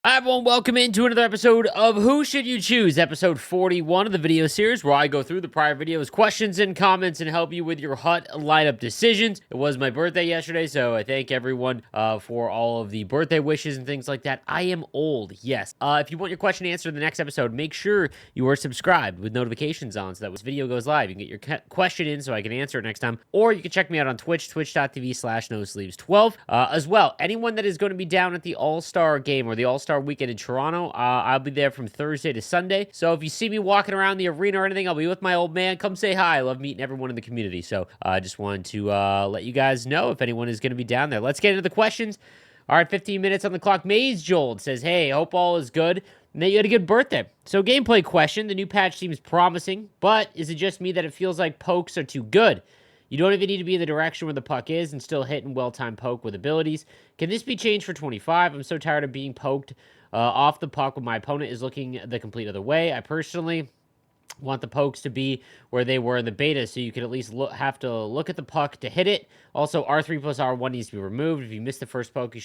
Hi everyone, welcome into another episode of Who Should You Choose, episode 41 of the video series where I go through the prior videos, questions and comments, and help you with your hut lineup decisions. It was my birthday yesterday, so I thank everyone for all of the birthday wishes and things like that. I am old, yes. If you want your question answered in the next episode, make sure you are subscribed with notifications on so that when this video goes live, you can get your question in so I can answer it next time. Or you can check me out on Twitch, twitch.tv/nosleeves12. As well, anyone that is going to be down at the All-Star game or the All-Star weekend in Toronto, I'll be there from Thursday to Sunday. So if you see me walking around the arena or anything, I'll be with my old man. Come say hi. I love meeting everyone in the community. So I just wanted to let you guys know if anyone is going to be down there. Let's get into the questions. All right, 15 minutes on the clock. Maze Joel says, hey, hope all is good and that you had a good birthday. So gameplay question. The new patch seems promising, but is it just me that it feels like pokes are too good? You don't even need to be in the direction where the puck is and still hit and well-timed poke with abilities. Can this be changed for 25? I'm so tired of being poked off the puck when my opponent is looking the complete other way. I personally want the pokes to be where they were in the beta, so you could at least have to look at the puck to hit it. Also, R3 plus R1 needs to be removed. If you miss the first poke, you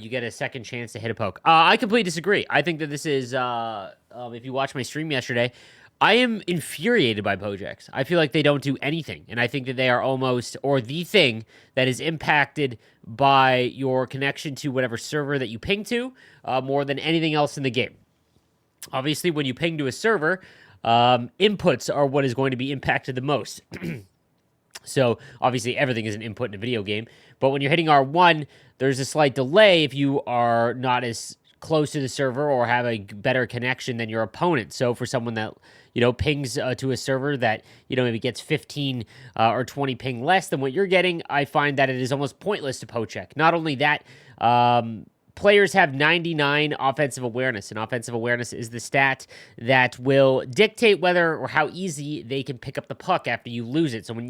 get a second chance to hit a poke. I completely disagree. I think that this is, if you watched my stream yesterday, I am infuriated by Pojecks. I feel like they don't do anything, and I think that they are almost, or the thing that is impacted by your connection to whatever server that you ping to, more than anything else in the game. Obviously, when you ping to a server, inputs are what is going to be impacted the most. So, obviously, everything is an input in a video game, but when you're hitting R1, there's a slight delay if you are not as close to the server or have a better connection than your opponent. So for someone that, pings to a server that, maybe gets 15 or 20 ping less than what you're getting, I find that it is almost pointless to poke check. Not only that, players have 99 offensive awareness, and offensive awareness is the stat that will dictate whether or how easy they can pick up the puck after you lose it. So when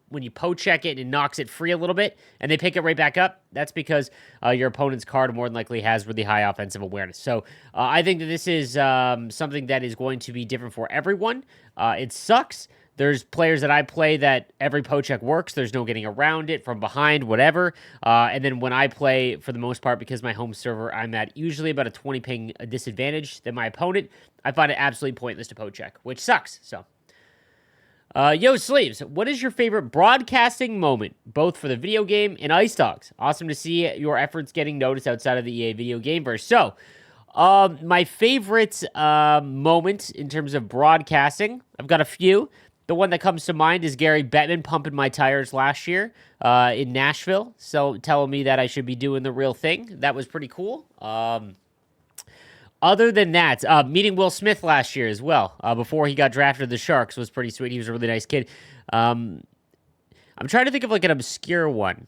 when you poke check it and it knocks it free a little bit, and they pick it right back up, that's because your opponent's card more than likely has really high offensive awareness. So I think that this is something that is going to be different for everyone. It sucks. There's players that I play that every poke check works. There's no getting around it from behind, whatever. And then when I play, for the most part, because my home server, I'm at usually about a 20 ping disadvantage than my opponent, I find it absolutely pointless to poke check, which sucks. So, Yo, Sleeves, what is your favorite broadcasting moment, both for the video game and Ice Dogs? Awesome to see your efforts getting noticed outside of the EA video game verse. So, my favorite moment in terms of broadcasting, I've got a few. The one that comes to mind is Gary Bettman pumping my tires last year in Nashville, so telling me that I should be doing the real thing. That was pretty cool. Other than that, meeting Will Smith last year as well, before he got drafted to the Sharks, was pretty sweet. He was a really nice kid. I'm trying to think of like an obscure one.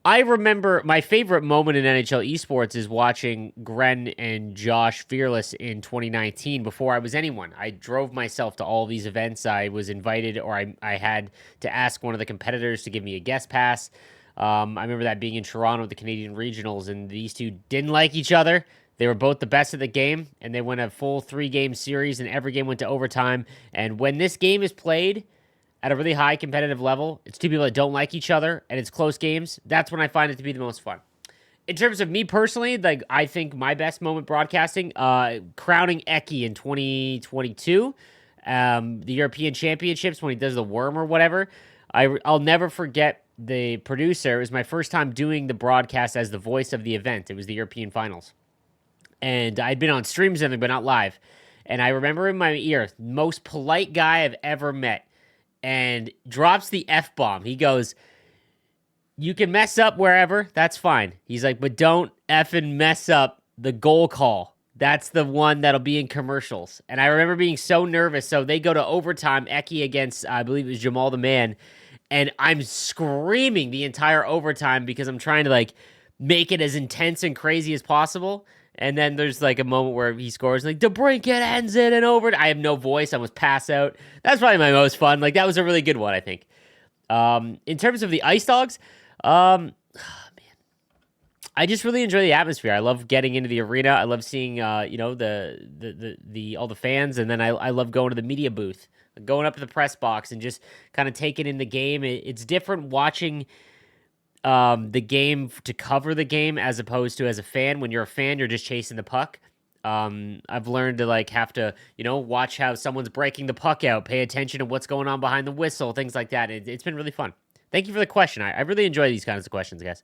I remember my favorite moment in NHL esports is watching Gren and Josh Fearless in 2019 before I was anyone. I drove myself to all these events. I was invited, or I had to ask one of the competitors to give me a guest pass. I remember that being in Toronto at the Canadian Regionals, and these two didn't like each other. They were both the best at the game, and they went a full 3-game series, and every game went to overtime. And when this game is played at a really high competitive level, it's two people that don't like each other, and it's close games, that's when I find it to be the most fun. In terms of me personally, like I think my best moment broadcasting, crowning Eki in 2022, the European Championships when he does the worm or whatever. I'll never forget the producer. It was my first time doing the broadcast as the voice of the event. It was the European Finals. And I'd been on streams and but not live. And I remember in my ear, most polite guy I've ever met, and drops the F-bomb. He goes, you can mess up wherever, that's fine. He's like, but don't effing mess up the goal call. That's the one that'll be in commercials. And I remember being so nervous. So they go to overtime, Eki against, I believe it was Jamal the Man. And I'm screaming the entire overtime because I'm trying to like make it as intense and crazy as possible. And then there's like a moment where he scores, like DeBrincat ends it and over. I have no voice. I almost pass out. That's probably my most fun. Like that was a really good one, I think. In terms of the Ice Dogs, man, I just really enjoy the atmosphere. I love getting into the arena. I love seeing, all the fans, and then I love going to the media booth, going up to the press box, and just kind of taking in the game. It's different watching the game to cover the game as opposed to as a fan. When you're a fan, you're just chasing the puck. I've learned to like have to, watch how someone's breaking the puck out, pay attention to what's going on behind the whistle, things like that. It's been really fun. Thank you for the question. I really enjoy these kinds of questions, guys.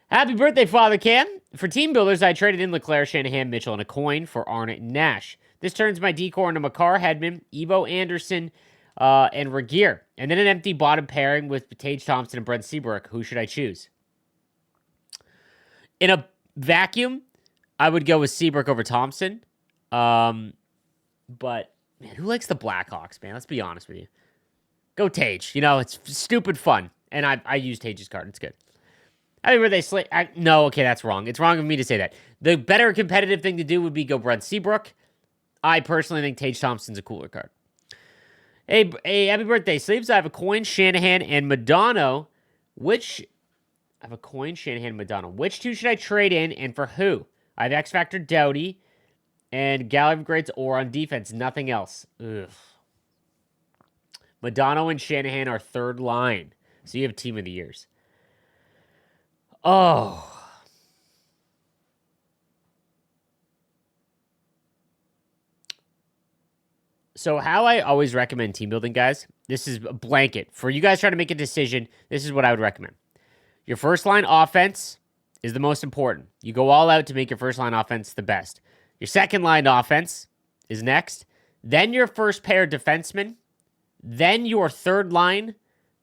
Happy birthday, Father Cam. For team builders, I traded in Leclerc, Shanahan, Mitchell, and a coin for Arnott and Nash. This turns my decor into Makar, Hedman, Evo Anderson, and Regier. And then an empty bottom pairing with Tage Thompson and Brent Seabrook. Who should I choose? In a vacuum, I would go with Seabrook over Thompson. But, man, who likes the Blackhawks, man? Let's be honest with you. Go Tage. It's stupid fun. And I use Tage's card. It's good. Happy birthday, Slate. No, okay, that's wrong. It's wrong of me to say that. The better competitive thing to do would be go Brent Seabrook. I personally think Tage Thompson's a cooler card. Hey, happy birthday, Sleeves. I have a coin, Shanahan, and Madonna. I have a coin, Shanahan, Madonna. Which two should I trade in, and for who? I have X Factor Doughty and Gallery of Greats or on defense. Nothing else. Ugh. Madonna and Shanahan are third line. So you have team of the years. Oh. So how I always recommend team building, guys, this is a blanket. For you guys trying to make a decision, this is what I would recommend. Your first line offense is the most important. You go all out to make your first line offense the best. Your second line offense is next. Then your first pair defenseman. Then your third line.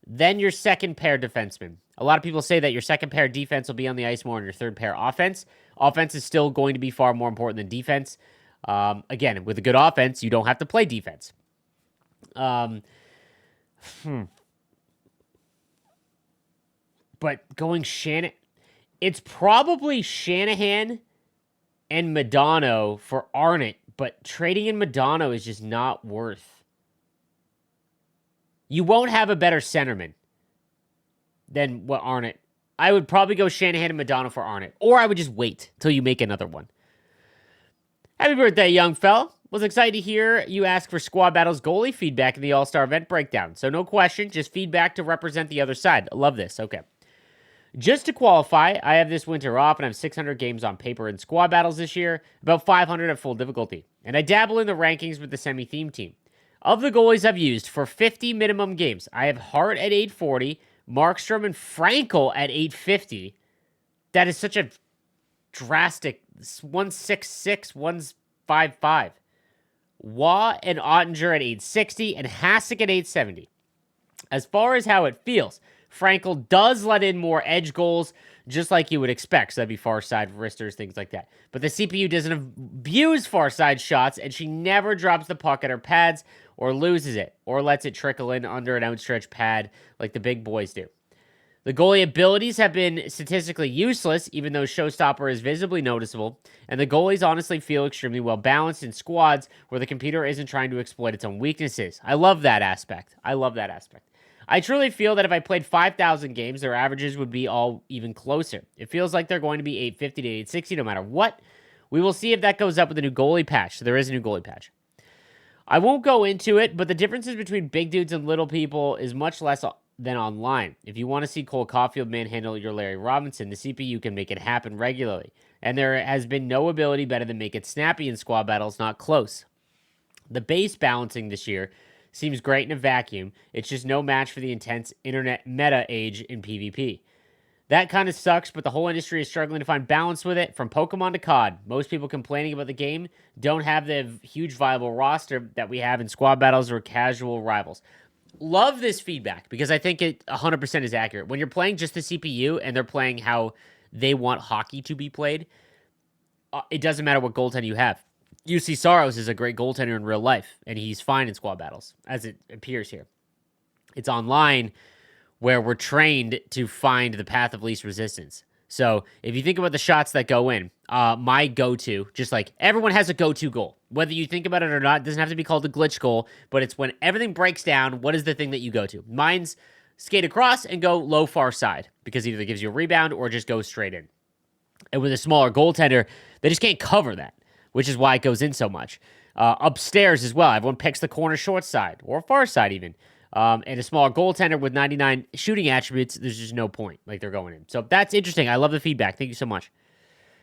Then your second pair defenseman. A lot of people say that your second pair defense will be on the ice more than your third pair offense. Offense is still going to be far more important than defense. Again, with a good offense, you don't have to play defense. But going it's probably Shanahan and Madonna for Arnott, but trading in Madonna is just not worth. You won't have a better centerman than what Arnott. I would probably go Shanahan and Madonna for Arnott, or I would just wait till you make another one. Happy birthday, young fella. Was excited to hear you ask for Squad Battles goalie feedback in the All-Star event breakdown. So no question, just feedback to represent the other side. I love this. Okay. Just to qualify, I have this winter off and I have 600 games on paper in Squad Battles this year, about 500 at full difficulty. And I dabble in the rankings with the semi-theme team. Of the goalies I've used for 50 minimum games, I have Hart at 840, Markstrom and Frankel at 850. That is such a drastic. One's 6'6", one's 5'5". Waugh and Ottinger at 860 and Hasek at 870. As far as how it feels, Frankel does let in more edge goals, just like you would expect. So that'd be far side wristers, things like that. But the CPU doesn't abuse far side shots, and she never drops the puck at her pads or loses it or lets it trickle in under an outstretched pad like the big boys do. The goalie abilities have been statistically useless, even though Showstopper is visibly noticeable, and the goalies honestly feel extremely well balanced in squads where the computer isn't trying to exploit its own weaknesses. I love that aspect. I truly feel that if I played 5,000 games, their averages would be all even closer. It feels like they're going to be 850 to 860 no matter what. We will see if that goes up with the new goalie patch. So there is a new goalie patch. I won't go into it, but the differences between big dudes and little people is much less than online. If you want to see Cole Caulfield manhandle your Larry Robinson, the CPU can make it happen regularly. And there has been no ability better than make it snappy in squad battles, not close. The base balancing this year seems great in a vacuum. It's just no match for the intense internet meta age in PvP. That kind of sucks, but the whole industry is struggling to find balance with it, from Pokemon to COD. Most people complaining about the game don't have the huge viable roster that we have in squad battles or casual rivals. Love this feedback, because I think it 100% is accurate. When you're playing just the CPU and they're playing how they want hockey to be played, it doesn't matter what goaltender you have. UC Saros is a great goaltender in real life, and he's fine in squad battles, as it appears here. It's online where we're trained to find the path of least resistance. So if you think about the shots that go in, my go-to, just like everyone has a go-to goal. Whether you think about it or not, it doesn't have to be called a glitch goal, but it's when everything breaks down, what is the thing that you go to? Mine's skate across and go low far side, because either it gives you a rebound or just go straight in. And with a smaller goaltender, they just can't cover that, which is why it goes in so much. Upstairs as well, everyone picks the corner short side, or far side even. And a smaller goaltender with 99 shooting attributes, there's just no point. Like, they're going in. So that's interesting. I love the feedback. Thank you so much.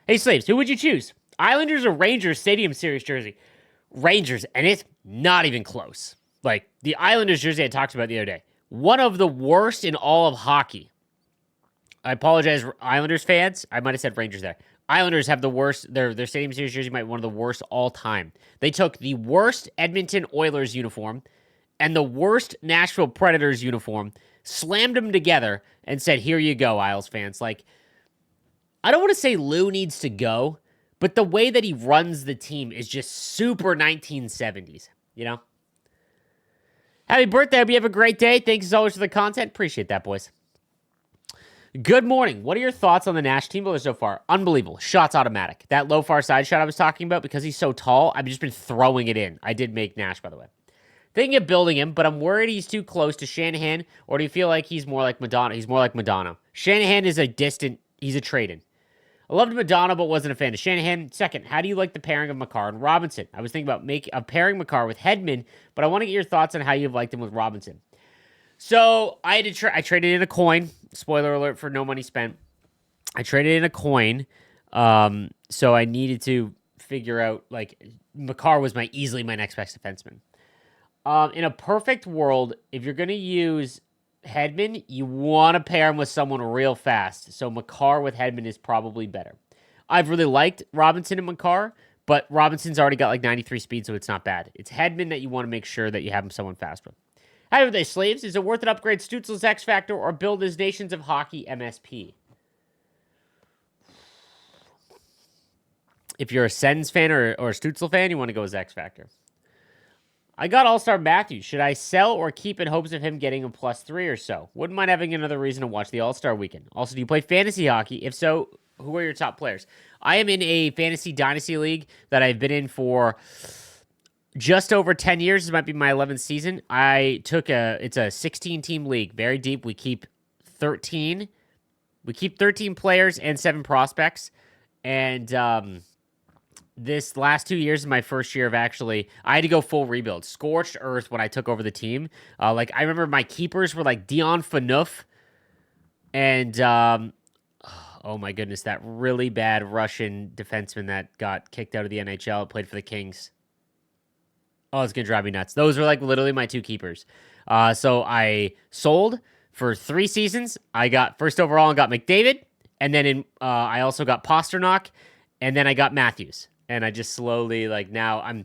Hey, Slaves, who would you choose? Islanders or Rangers Stadium Series jersey? Rangers, and it's not even close. Like, the Islanders jersey I talked about the other day, one of the worst in all of hockey. I apologize, Islanders fans. I might have said Rangers there. Islanders have the worst. Their Stadium Series jersey might be one of the worst all time. They took the worst Edmonton Oilers uniform and the worst Nashville Predators uniform, slammed them together, and said, "Here you go, Isles fans." Like, I don't want to say Lou needs to go, but the way that he runs the team is just super 1970s, you know? Happy birthday. Hope you have a great day. Thanks as always for the content. Appreciate that, boys. Good morning. What are your thoughts on the Nash team builder so far? Unbelievable. Shots automatic. That low far side shot I was talking about, because he's so tall, I've just been throwing it in. I did make Nash, by the way. Thinking of building him, but I'm worried he's too close to Shanahan, or do you feel like he's more like Madonna? He's more like Madonna. Shanahan is he's a trade-in. I loved Madonna, but wasn't a fan of Shanahan. Second, how do you like the pairing of Makar and Robinson? I was thinking about pairing Makar with Hedman, but I want to get your thoughts on how you've liked him with Robinson. So I traded in a coin. Spoiler alert for no money spent. I traded in a coin. So I needed to figure out, like, Makar was easily my next best defenseman. In a perfect world, if you're going to use Hedman, you want to pair him with someone real fast. So Makar with Hedman is probably better. I've really liked Robinson and Makar, but Robinson's already got like 93 speed, so it's not bad. It's Hedman that you want to make sure that you have him someone fast with. Happy birthday, Slaves. Is it worth it upgrade Stutzel's X Factor or build his Nations of Hockey MSP? If you're a Sens fan or a Stutzel fan, you want to go with X Factor. I got All-Star Matthews. Should I sell or keep in hopes of him getting a +3 or so? Wouldn't mind having another reason to watch the All-Star weekend. Also, do you play fantasy hockey? If so, who are your top players? I am in a fantasy dynasty league that I've been in for just over 10 years. This might be my 11th season. It's a 16-team league, very deep. We keep 13 players and 7 prospects. And this last 2 years is my first year of I had to go full rebuild. Scorched earth when I took over the team. I remember my keepers were like Dion Phaneuf and oh my goodness, that really bad Russian defenseman that got kicked out of the NHL, played for the Kings. Oh, it's going to drive me nuts. Those were like literally my 2 keepers. So I sold for 3 seasons. I got first overall and got McDavid. And then I also got Pasternak. And then I got Matthews. And I just slowly, now I'm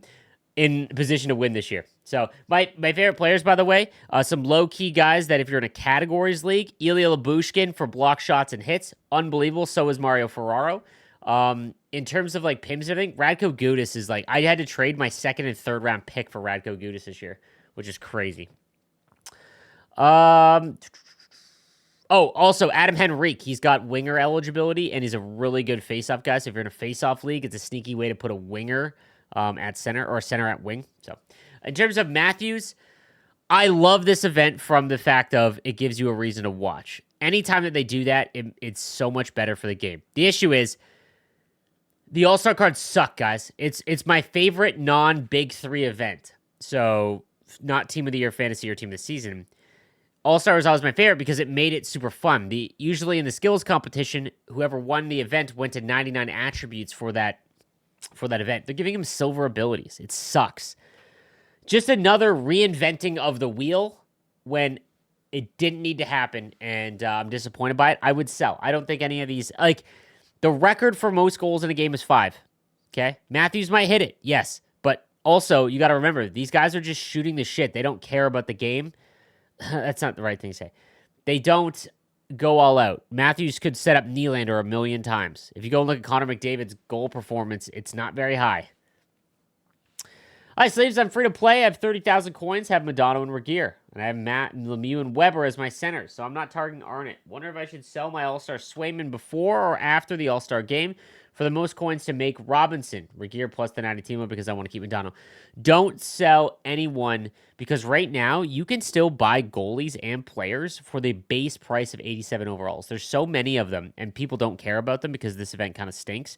in position to win this year. So my favorite players, by the way, some low-key guys that if you're in a categories league, Ilya Lyubushkin for block shots and hits. Unbelievable. So is Mario Ferraro. In terms of PIMs and everything, Radko Gudas is I had to trade my 2nd and 3rd round pick for Radko Gudas this year, which is crazy. Also Adam Henrique, he's got winger eligibility and he's a really good face-off guy. So if you're in a face-off league, it's a sneaky way to put a winger at center or a center at wing. So in terms of Matthews, I love this event from the fact of it gives you a reason to watch. Anytime that they do that, it's so much better for the game. The issue is the All-Star cards suck, guys. It's my favorite non-Big 3 event. So not Team of the Year Fantasy or Team of the Season. All-Star was always my favorite because it made it super fun. Usually in the skills competition, whoever won the event went to 99 attributes for that event. They're giving him silver abilities. It sucks. Just another reinventing of the wheel when it didn't need to happen, and I'm disappointed by it. I would sell. I don't think any of these... the record for most goals in a game is 5. Okay? Matthews might hit it, yes. But also, you got to remember, these guys are just shooting the shit. They don't care about the game. That's not the right thing to say. They don't go all out. Matthews could set up Nylander a million times. If you go and look at Connor McDavid's goal performance, it's not very high. Hi, Slaves. I'm free to play. I have 30,000 coins, have Madonna and Regier. And I have Matt and Lemieux and Weber as my centers, so I'm not targeting Arnott. Wonder if I should sell my All-Star Swayman before or after the All-Star game for the most coins to make Robinson. Regier plus the 90 team up because I want to keep Madonna. Don't sell anyone because right now you can still buy goalies and players for the base price of 87 overalls. There's so many of them, and people don't care about them because this event kind of stinks.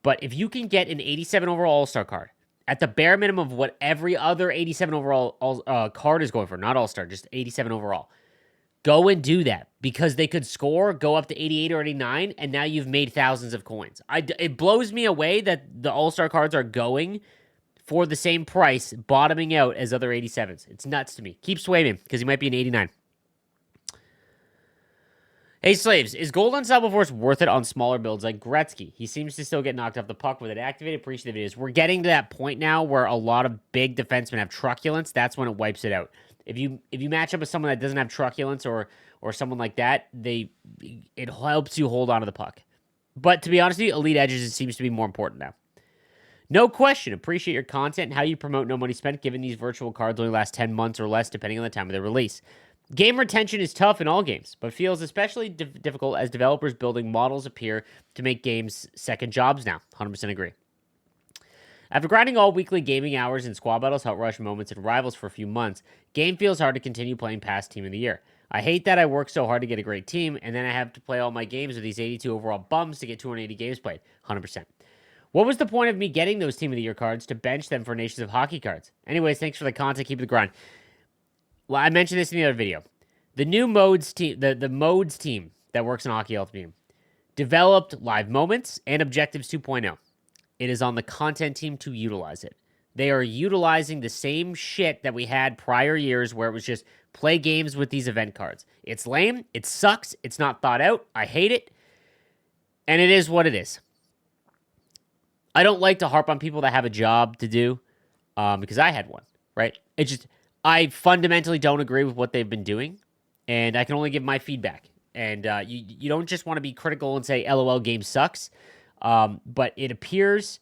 But if you can get an 87 overall All-Star card at the bare minimum of what every other 87 overall card is going for. Not all-star, just 87 overall. Go and do that because they could score, go up to 88 or 89, and now you've made thousands of coins. It blows me away that the all-star cards are going for the same price, bottoming out as other 87s. It's nuts to me. Keep swaying because he might be an 89. Hey, Slaves, is Gold Unstoppable Force worth it on smaller builds like Gretzky? He seems to still get knocked off the puck with it activated. Appreciate the videos. We're getting to that point now where a lot of big defensemen have truculence. That's when it wipes it out. If you match up with someone that doesn't have truculence or someone like that, it helps you hold on to the puck. But to be honest with you, Elite Edges, it seems to be more important now. No question. Appreciate your content and how you promote No Money Spent, given these virtual cards only last 10 months or less, depending on the time of their release. Game retention is tough in all games, but feels especially difficult as developers building models appear to make games second jobs now. 100% agree. After grinding all weekly gaming hours in squad battles, hot rush moments, and rivals for a few months, game feels hard to continue playing past Team of the Year. I hate that I work so hard to get a great team, and then I have to play all my games with these 82 overall bums to get 280 games played. 100%. What was the point of me getting those Team of the Year cards to bench them for Nations of Hockey cards? Anyways, thanks for the content. Keep the grind. Well, I mentioned this in the other video. The new modes team, the modes team that works in Hockey Ultimate Team, developed live moments and objectives 2.0. It is on the content team to utilize it. They are utilizing the same shit that we had prior years where it was just play games with these event cards. It's lame. It sucks. It's not thought out. I hate it. And it is what it is. I don't like to harp on people that have a job to do because I had one, right? It's just, I fundamentally don't agree with what they've been doing, and I can only give my feedback. And you don't just want to be critical and say, LOL, game sucks. But it appears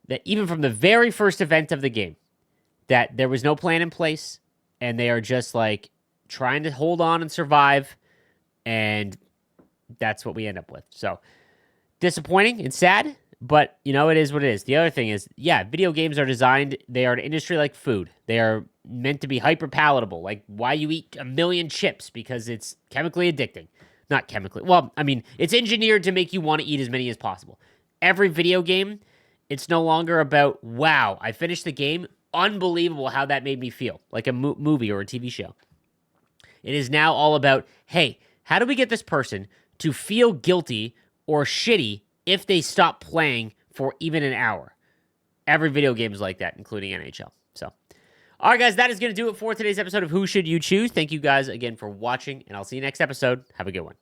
that even from the very first event of the game, that there was no plan in place, and they are just like trying to hold on and survive, and that's what we end up with. So disappointing and sad, but you know, it is what it is. The other thing is, yeah, video games are designed, they are an industry like food. They are meant to be hyper palatable, like why you eat a million chips, because it's chemically addicting. Not chemically. Well, I mean, it's engineered to make you want to eat as many as possible. Every video game, it's no longer about, wow, I finished the game. Unbelievable how that made me feel, like a movie or a TV show. It is now all about, hey, how do we get this person to feel guilty or shitty if they stop playing for even an hour? Every video game is like that, including NHL. So, all right, guys, that is going to do it for today's episode of Who Should You Choose? Thank you guys again for watching, and I'll see you next episode. Have a good one.